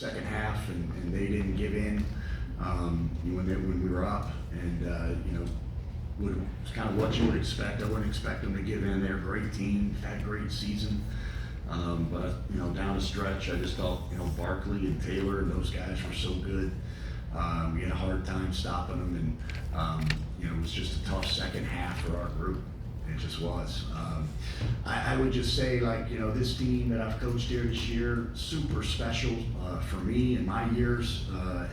second half, and they didn't give in when we were up, and it's kind of what you would expect. I wouldn't expect them to give in. They're a great team, had a great season, but down the stretch, I just felt Barkley and Taylor and those guys were so good. We had a hard time stopping them, and it was just a tough second half for our group. It just was. I would just say, this team that I've coached here this year, super special for me in my years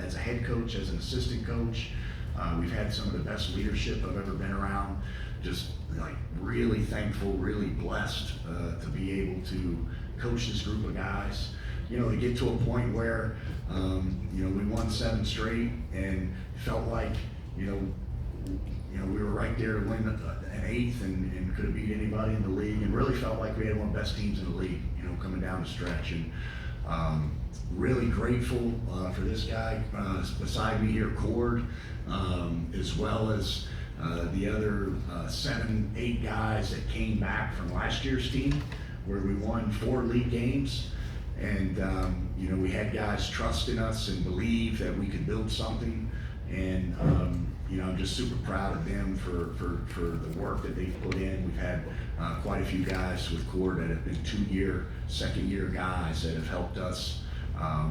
as a head coach, as an assistant coach. We've had some of the best leadership I've ever been around. Just really thankful, really blessed to be able to coach this group of guys. To get to a point where we won 7 straight and felt like we were right there to win an 8th and could have beat anybody in the league, and really felt like we had one of the best teams in the league, coming down the stretch. And really grateful for this guy beside me here, Cord, as well as the other 7, 8 guys that came back from last year's team, where we won 4 league games. And we had guys trust in us and believe that we could build something. And I'm just super proud of them for the work that they've put in. We've had quite a few guys with Cord that have been 2-year, second-year guys that have helped us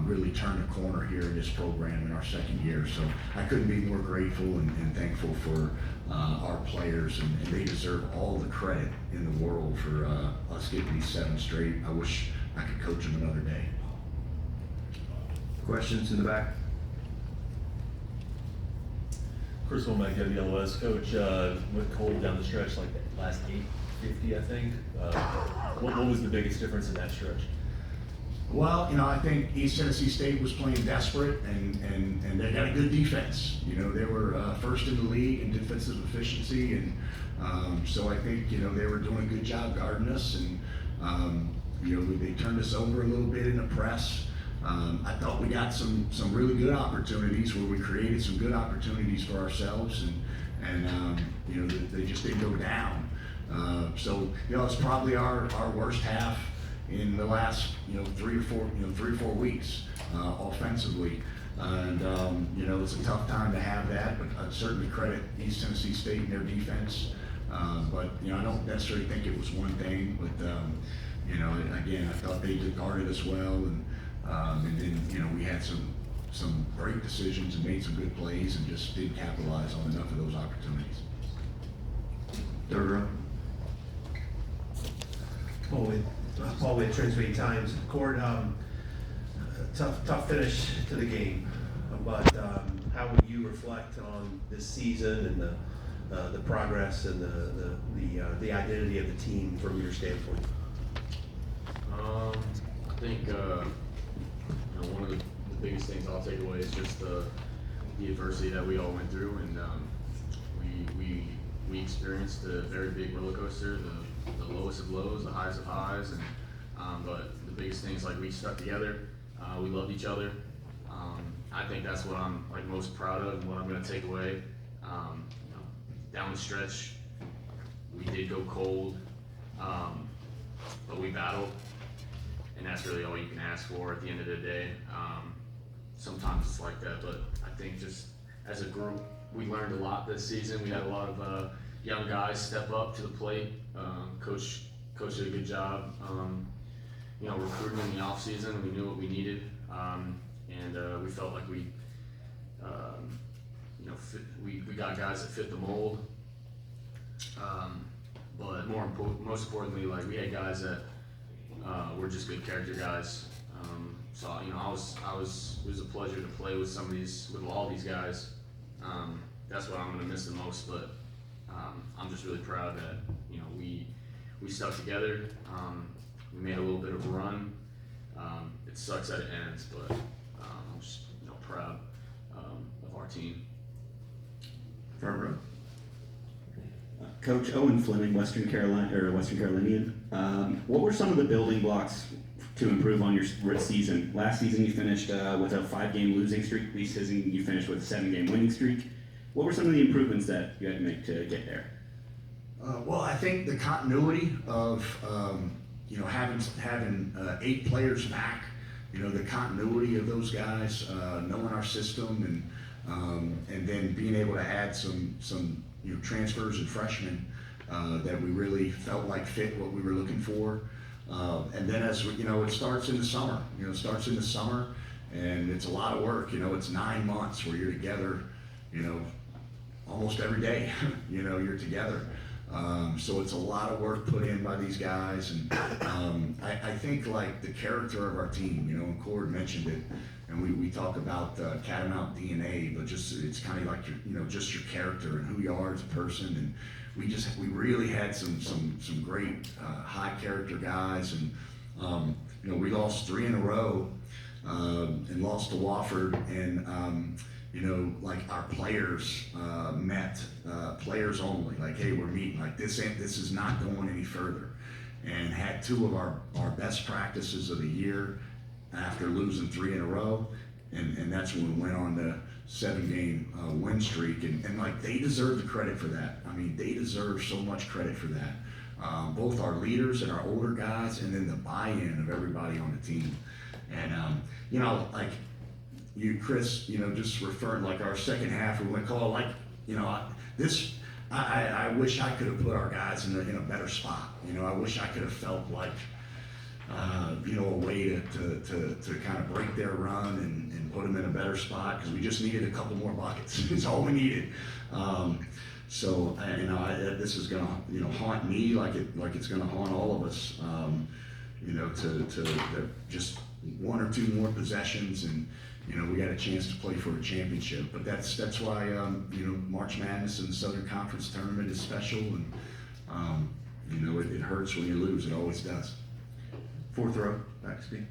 really turn the corner here in this program in our second year. So I couldn't be more grateful and thankful for our players, and they deserve all the credit in the world for us getting these 7 straight. I wish I could coach them another day. Questions in the back? First one might go to the LOS. Coach, went cold down the stretch like the last 8:50, I think. What was the biggest difference in that stretch? Well, I think East Tennessee State was playing desperate, and they got a good defense. They were first in the league in defensive efficiency, and so I think they were doing a good job guarding us, and they turned us over a little bit in the press. I thought we got some really good opportunities where we created some good opportunities for ourselves, and they just didn't go down. So it's probably our worst half in the last 3 or 4 weeks offensively, and it's a tough time to have that. But I'd certainly credit East Tennessee State and their defense. But I don't necessarily think it was one thing. But again, I thought they guarded us well, and then we had some great decisions and made some good plays, and just didn't capitalize on enough of those opportunities. Third row. Paul with Transmitting Times. Cord, tough finish to the game, but how would you reflect on this season and the progress and the identity of the team from your standpoint? I think one of the biggest things I'll take away is just the adversity that we all went through, and we experienced a very big roller coaster, the lowest of lows, the highest of highs, and but the biggest thing is we stuck together, we loved each other. I think that's what I'm most proud of, and what I'm going to take away. Down the stretch, we did go cold, but we battled, and that's really all you can ask for at the end of the day. Sometimes it's like that, but I think just as a group, we learned a lot this season. We had a lot of young guys step up to the plate. Coach did a good job, recruiting in the off season. We knew what we needed, and we felt like we got guys that fit the mold. But most importantly, we had guys that were just good character guys. So it was a pleasure to play with with all these guys. That's what I'm going to miss the most. But I'm just really proud that we stuck together. We made a little bit of a run. It sucks that it ends, but I'm just proud of our team. Front row. Coach Owen Fleming, Western Carolinian. What were some of the building blocks to improve on your season? Last season you finished with a 5-game losing streak. This season you finished with a 7-game winning streak. What were some of the improvements that you had to make to get there? Well, I think the continuity of having 8 players back the continuity of those guys, knowing our system, and then being able to add some transfers and freshmen that we really felt like fit what we were looking for. And then as it starts in the summer. And it's a lot of work. It's 9 months where you're together. Almost every day. You're together. So it's a lot of work put in by these guys, and I think like the character of our team, and Cord mentioned it, and we talk about Catamount DNA, but it's kind of like just your character and who you are as a person, and we really had some great high character guys, and we lost 3 in a row, and lost to Wofford, and like our players met, players only, like, hey, we're meeting, like this is not going any further, and had 2 of our best practices of the year after losing 3 in a row, and that's when we went on the 7-game win streak, and like they deserve the credit for that. I mean, they deserve so much credit for that. Both our leaders and our older guys, and then the buy-in of everybody on the team, and like you, Chris, just referring like our second half, we went call like, I wish I could have put our guys in a better spot. I wish I could have felt like, a way to kind of break their run and put them in a better spot, because we just needed a couple more buckets. It's all we needed. So this is gonna haunt me like it's gonna haunt all of us. To just 1 or 2 more possessions, and we got a chance to play for a championship. But that's why March Madness and the Southern Conference Tournament is special, and it hurts when you lose. It always does. 4th row, back to Steve.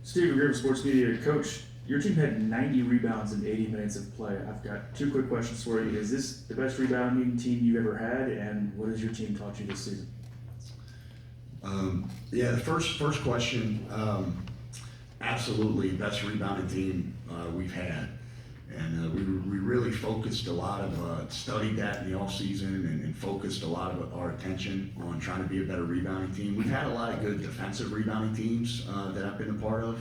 Steve Grimm, Sports Media. Coach, your team had 90 rebounds in 80 minutes of play. I've got 2 quick questions for you. Is this the best rebounding team you've ever had, and what has your team taught you this season? The first question, absolutely best rebounding team we've had, and we really focused a lot of studied that in the off season, and focused a lot of our attention on trying to be a better rebounding team. We've had a lot of good defensive rebounding teams that I've been a part of,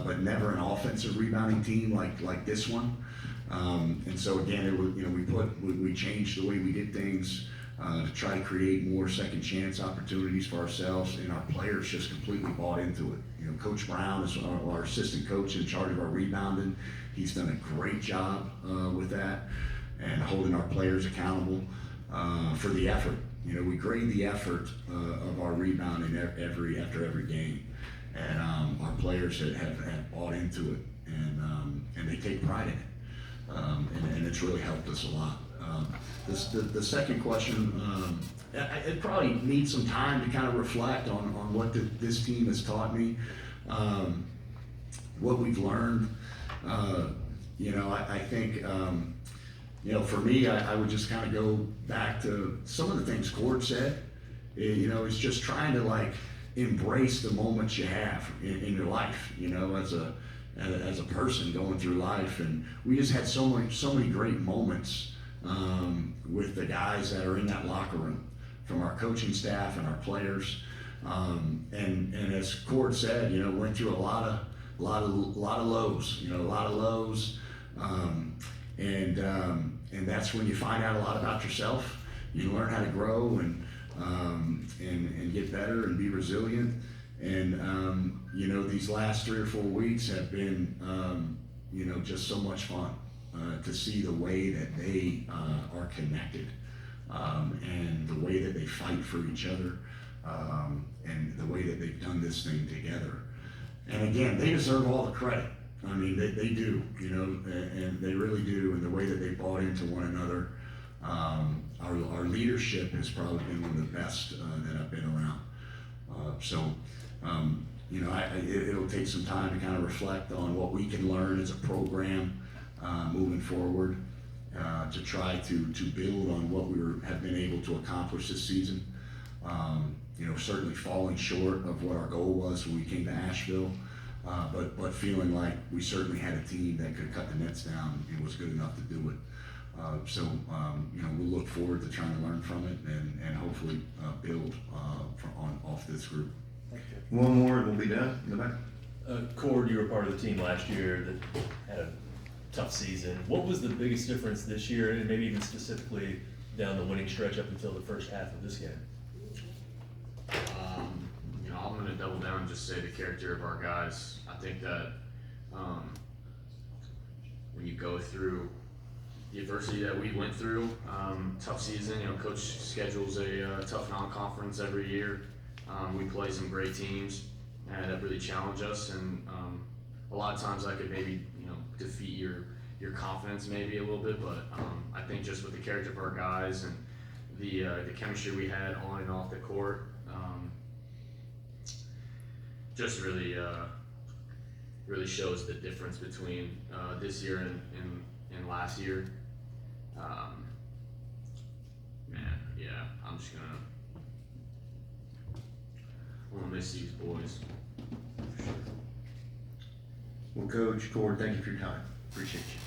but never an offensive rebounding team like this one. And so again, we changed the way we did things. To try to create more second chance opportunities for ourselves, and our players just completely bought into it. Coach Brown is our assistant coach in charge of our rebounding. He's done a great job with that, and holding our players accountable for the effort. We grade the effort of our rebounding after every game, and our players have bought into it, and they take pride in it, and it's really helped us a lot. The second question, it probably needs some time to kind of reflect on what this team has taught me, what we've learned. I think, for me, I would just kind of go back to some of the things Cord said. It's just trying to like embrace the moments you have in your life, as a person going through life. And we just had so many great moments with the guys that are in that locker room, from our coaching staff and our players, and as Cord said, went through a lot of lows, and that's when you find out a lot about yourself. You learn how to grow and get better and be resilient. And these last 3 or 4 weeks have been just so much fun. To see the way that they are connected, and the way that they fight for each other, and the way that they've done this thing together. And again, they deserve all the credit. I mean, they do, and they really do, and the way that they bought into one another. Our leadership has probably been one of the best that I've been around. It'll take some time to kind of reflect on what we can learn as a program moving forward, to try to build on what we have been able to accomplish this season. Certainly falling short of what our goal was when we came to Asheville, but feeling like we certainly had a team that could cut the nets down and was good enough to do it. We'll look forward to trying to learn from it, and hopefully build off this group. One more and we'll be done in the back. Cord, you were part of the team last year that had a tough season. What was the biggest difference this year, and maybe even specifically down the winning stretch up until the first half of this game? You know, I'm going to double down and just say the character of our guys. I think that when you go through the adversity that we went through, tough season, you know, coach schedules a tough non-conference every year. We play some great teams that really challenge us, and a lot of times that could maybe, you know, defeat your confidence maybe a little bit, but I think just with the character of our guys and the chemistry we had on and off the court, just really shows the difference between this year and last year. Man, yeah, I'm gonna miss these boys for sure. Well, Coach Cord, thank you for your time. Appreciate you.